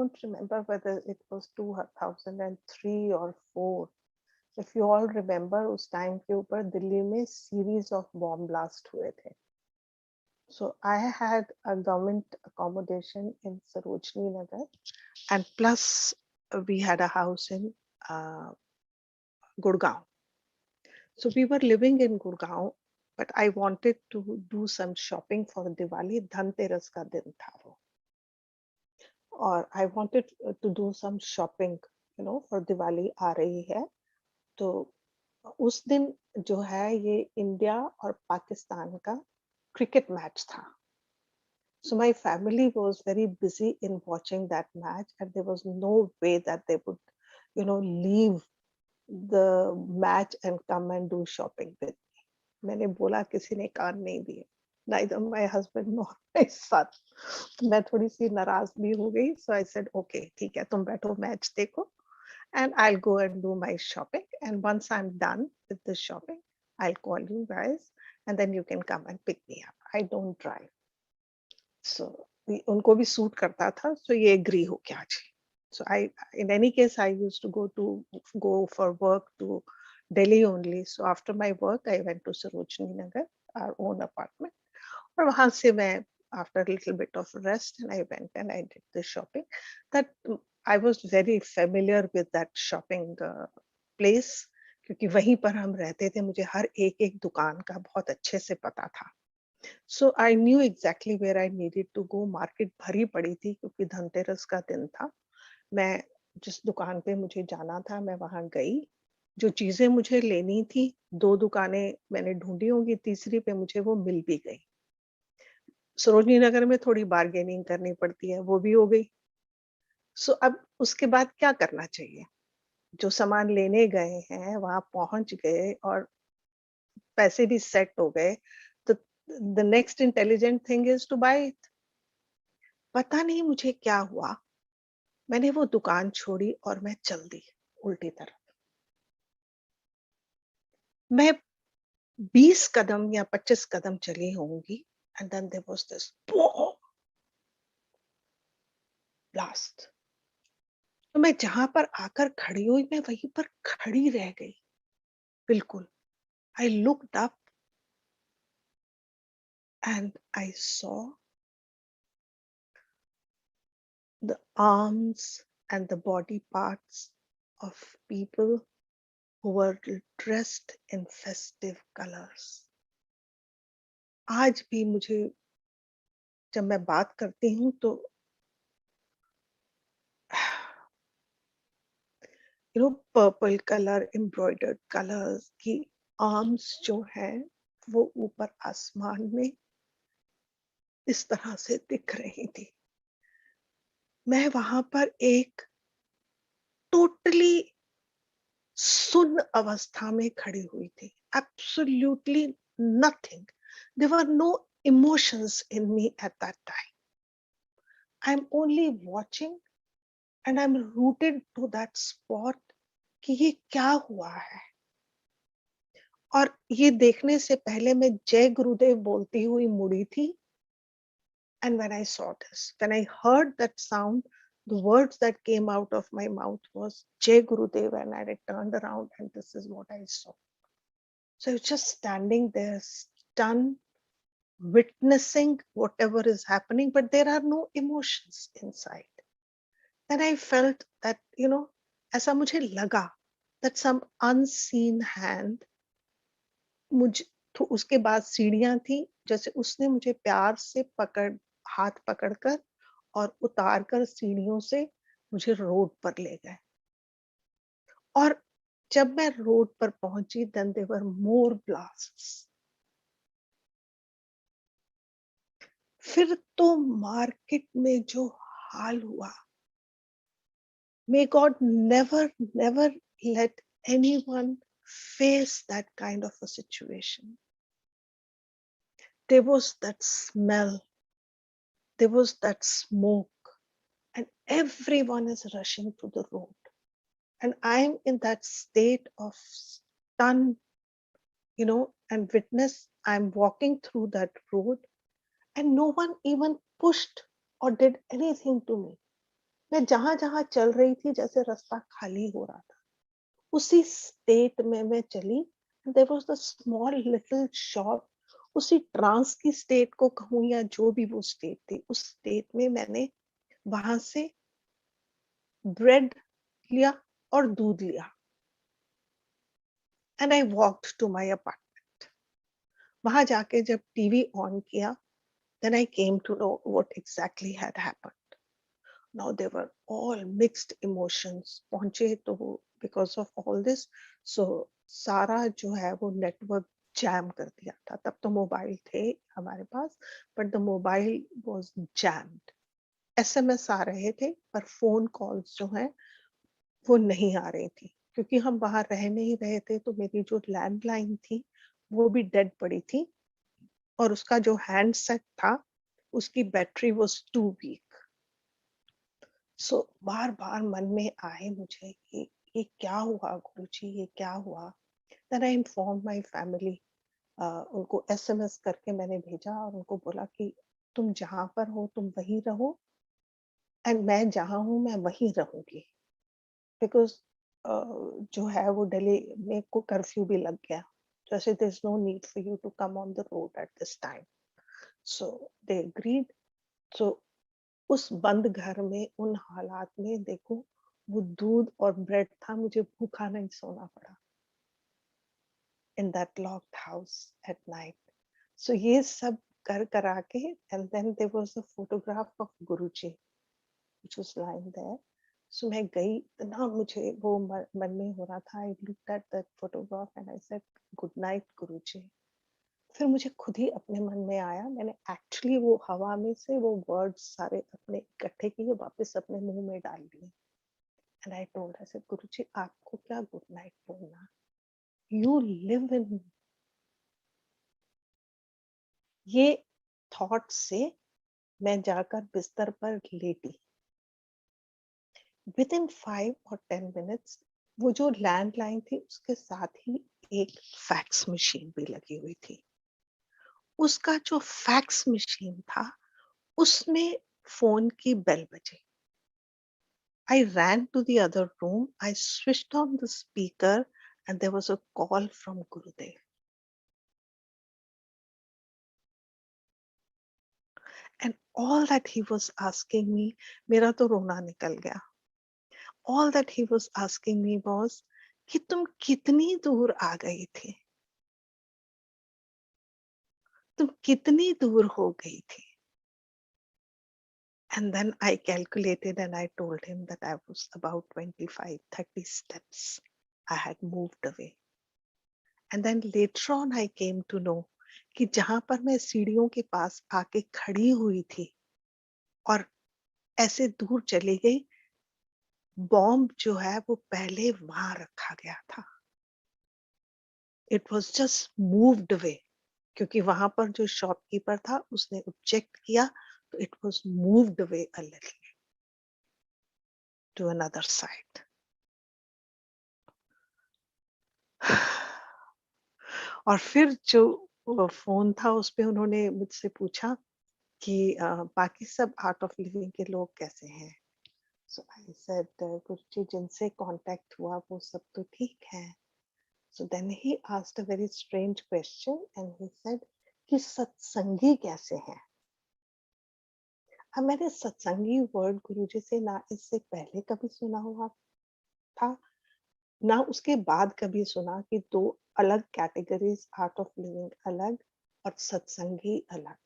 don't remember whether it was 2003 or 4. If you all remember, उस time के ऊपर दिल्ली में सीरीज ऑफ बॉम्ब ब्लास्ट हुए थे. So I had a government accommodation in Sarojini Nagar, and plus we had a house in Gurgaon. So we were living in Gurgaon, but I wanted to do some shopping for Diwali. Dhanteras का दिन था वो, और I wanted to do some shopping, for Diwali आ रही है. तो उस दिन जो है ये इंडिया और पाकिस्तान का क्रिकेट मैच था. So my family was very busy in watching that match, and there was no way that they would, leave the match and come and do shopping with me. मैंने बोला, किसी ने कान नहीं दिए. Neither my husband nor my son. मैं थोड़ी सी नाराज भी हो गई. So I said, okay, ठीक है, तुम बैठो मैच देखो, and I'll go and do my shopping. And once I'm done with the shopping, I'll call you guys, and then you can come and pick me up. I don't drive. So उनको भी suit करता था, so ये agree हो गया जी. So in any case, I used to go for work to Delhi only. So after my work, I went to Sarojini Nagar, our own apartment. और वहां से मैं, after a little bit of rest, and I went and I did the shopping. That I was very familiar with that shopping place, क्योंकि वहीं पर हम रहते थे. मुझे हर एक दुकान का बहुत अच्छे से पता था. So I knew exactly where I needed to go. Market भरी पड़ी थी क्योंकि धनतेरस का दिन था. मैं जिस दुकान पे मुझे जाना था, मैं वहां गई. जो चीजें मुझे लेनी थी, 2 दुकानें मैंने ढूंढी होंगी, तीसरी पे मुझे वो मिल भी गई. सरोजनी नगर में थोड़ी बार्गेनिंग करनी पड़ती है, वो भी हो गई. सो अब उसके बाद क्या करना चाहिए? जो सामान लेने गए हैं वहां पहुंच गए और पैसे भी सेट हो गए, तो the next intelligent thing is to buy it. पता नहीं मुझे क्या हुआ, मैंने वो दुकान छोड़ी और मैं चल दी उल्टी तरफ. मैं 20 कदम या 25 कदम चली होंगी, and then there was this blast. तो मैं जहां पर आकर खड़ी हुई, मैं वहीं पर खड़ी रह गई बिल्कुल. I looked up and I saw the arms and the body parts of people who were dressed in festive colors. आज भी मुझे, जब मैं बात करती हूँ तो पर्पल कलर, एम्ब्रॉयडर्ड कलर्स की आर्म्स जो है वो ऊपर आसमान में इस तरह से दिख रही थी. मैं वहां पर एक टोटली सुन्न अवस्था में खड़ी हुई थी. Absolutely nothing. There were no emotions in me at that time. I am only watching and I am rooted to that spot कि ये क्या हुआ है. और ये देखने से पहले मैं जय गुरुदेव बोलती हुई मुड़ी थी. And when I saw this, when I heard that sound, the words that came out of my mouth was Jai Gurudev, and I turned around and this is what I saw. So I was just standing there, stunned, witnessing whatever is happening, but there are no emotions inside. Then I felt that, ऐसा मुझे लगा that some unseen hand, मुझ तो उसके बाद सीढ़ियां थी, जैसे उसने मुझे प्यार से हाथ पकड़कर और उतारकर सीढ़ियों से मुझे रोड पर ले गए. और जब मैं रोड पर पहुंची, then there were more blasts. फिर तो मार्केट में जो हाल हुआ, may God never never let anyone face that kind of a situation. There was that smell, there was that smoke, and everyone is rushing to the road. And I'm in that state of stun, and witness. I'm walking through that road, and no one even pushed or did anything to me. मैं जहाँ-जहाँ चल रही थी जैसे रास्ता खाली हो रहा था, उसी स्टेट में मैं चली। There was the small little shop. उसी ट्रांस की स्टेट को कहूँ या जो भी वो स्टेट थी, उस स्टेट में मैंने वहाँ से ब्रेड लिया और दूध लिया and I walked to my apartment. वहाँ जाके जब टीवी ऑन किया, then I came to know what exactly had happened. Now there were all mixed emotions पहुँचे तो because of all this, so सारा जो है वो नेटवर्क जैम कर दिया था। तब तो मोबाइल थे हमारे पास, but the mobile was jammed. SMS आ रहे थे पर फ़ोन कॉल्स जो हैं वो नहीं आ रही थी, क्योंकि हम वहाँ रह नहीं रहे थे, तो मेरी जो लैंडलाइन थी, वो भी डेड पड़ी थी और उसका जो हैंडसेट था, उसकी बैटरी वाज़ टू वीक। सो बार-बार मन में आए मुझे कि ये क्या हुआ गुरुजी, ये क्या हुआ? Then I informed my family. उनको एसएमएस करके मैंने भेजा और उनको बोला कि तुम जहाँ पर हो तुम वहीं रहो एंड मैं जहाँ हूँ मैं वहीं रहूँगी। बिकॉज़ जो है वो दिल्ली में को कर्फ्यू भी लग गया। जैसे there is no need for you to come on the road at this time. So they agreed. So उस बंद घर में उन हालात में देखो, वो दूध और ब्रेड था, मुझे भूखा नहीं सोना पड़ा in that locked house at night. So ये सब कर करा के and then there was a photograph of Guruji which was lying there. So मैं गई, इतना मुझे वो मन में हो रहा था। I looked at that photograph and I said good night Guruji. फिर मुझे खुद ही अपने मन में आया, मैंने एक्चुअली वो हवा में से वो वर्ड्स सारे अपने इकट्ठे किए, वापस अपने मुंह में डाल दिए। And I told, I said Guruji आपको क्या गुड नाइट बोलना, यू लिव इन। ये थॉट से मैं जाकर बिस्तर पर लेटी। विद इन 5 और 10 मिनट्स वो जो लैंडलाइन थी उसके साथ ही एक फैक्स मशीन भी लगी हुई थी। उसका जो फैक्स मशीन था उसमें फोन की बेल बजी। I ran to the other room. I switched on the speaker and there was a call from Gurudev. And all that he was asking me, मेरा तो रोना निकल गया. All that he was asking me was कि तुम कितनी दूर आ गई थी, तुम कितनी दूर हो गई थी. And then I calculated and I told him that I was about 25, 30 steps. I had moved away. And then later on I came to know कि जहाँ पर मैं सीढ़ियों के पास आके खड़ी हुई थी और ऐसे दूर चली गई, बॉम्ब जो है वो पहले वहां रखा गया था। It was just moved away, क्योंकि वहां पर जो शॉपकीपर था उसने ऑब्जेक्ट किया, तो it was moved away a little to another side. और फिर जो फोन था उस पे उन्होंने मुझसे पूछा कि बाकी सब आर्ट ऑफ लिविंग के लोग कैसे हैं। So I said, गुरुजी जिनसे कांटेक्ट हुआ वो सब तो ठीक है. So then he asked a very strange question and he said कि सत्संगी कैसे हैं? अब मैंने सत्संगी वर्ड गुरुजी से ना इससे पहले कभी सुना हुआ था, ना उसके बाद कभी सुना कि दो अलग कैटेगरीज, आर्ट ऑफ लिविंग अलग और सत्संगी अलग।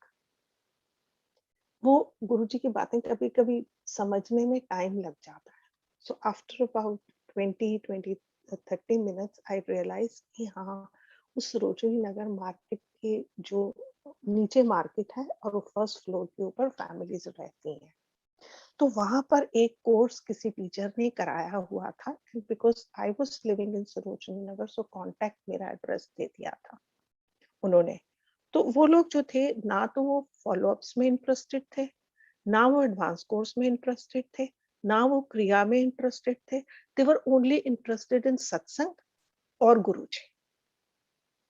वो गुरुजी की बातें कभी-कभी समझने में टाइम लग जाता है। So after about 20, 30 minutes I realized कि हाँ, उस सरोजिनी नगर मार्केट के जो नीचे मार्केट है और वो फर्स्ट फ्लोर के ऊपर फैमिलीज रहती हैं। तो वहां पर एक कोर्स किसी टीचर ने कराया हुआ था, because I was living in Sarojini Nagar, so contact मेरा एड्रेस दे दिया था उन्होंने। तो वो लोग जो थे ना तो वो फॉलो अप्स में इंटरेस्टेड थे, ना वो एडवांस कोर्स में इंटरेस्टेड थे, ना वो क्रिया में इंटरेस्टेड थे। दे वर ओनली इंटरेस्टेड इन सत्संग और गुरुजी।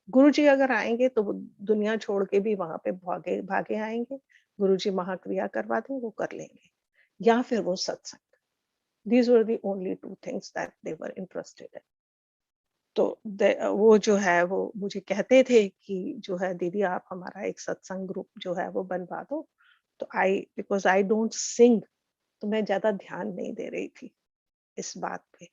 गुरुजी अगर आएंगे तो वो दुनिया छोड़ के भी वहां पे भागे भागे आएंगे, गुरुजी महाक्रिया करवा दें वो कर लेंगे, या फिर वो सत्संग। These were the only two things that they were interested in. तो वो जो है वो मुझे कहते थे कि जो है दीदी आप हमारा एक सत्संग ग्रुप जो है वो बनवा दो। तो आई बिकॉज आई डोंट सिंग, तो मैं ज्यादा ध्यान नहीं दे रही थी इस बात पे।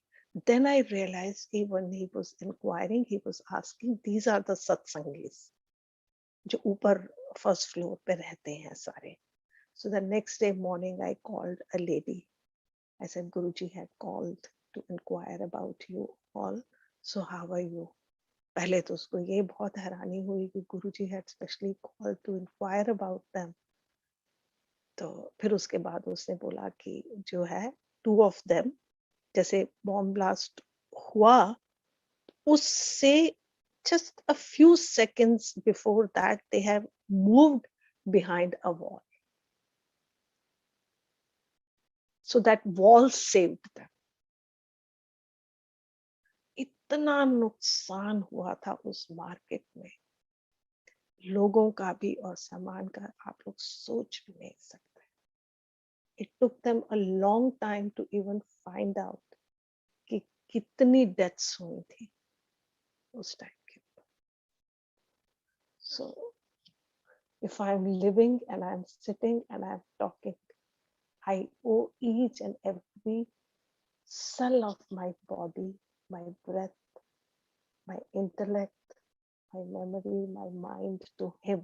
देन आई रियलाइज कि when he was inquiring he was asking these are the satsangis जो ऊपर फर्स्ट फ्लोर पे रहते हैं सारे। So the next day morning I called a lady. I said, Guruji had called to inquire about you all. So how are you? पहले तो उसको ये बहुत हैरानी हुई कि गुरुजी had specially called to inquire about them. तो फिर उसके बाद उसने बोला कि जो है two of them, जैसे बॉम्ब ब्लास्ट हुआ उससे just a few seconds before that they have moved behind a wall. So that wall saved them. इतना नुकसान हुआ था उस मार्केट में, लोगों का भी और सामान का आप लोग सोच भी नहीं सकते। It took them a long time to even find out कि कितनी डेथ्स हुई थी उस टाइम के ऊपर। So if I am living and I am sitting and I am talking, I owe each and every cell of my body, my breath, my intellect, my memory, my mind to him.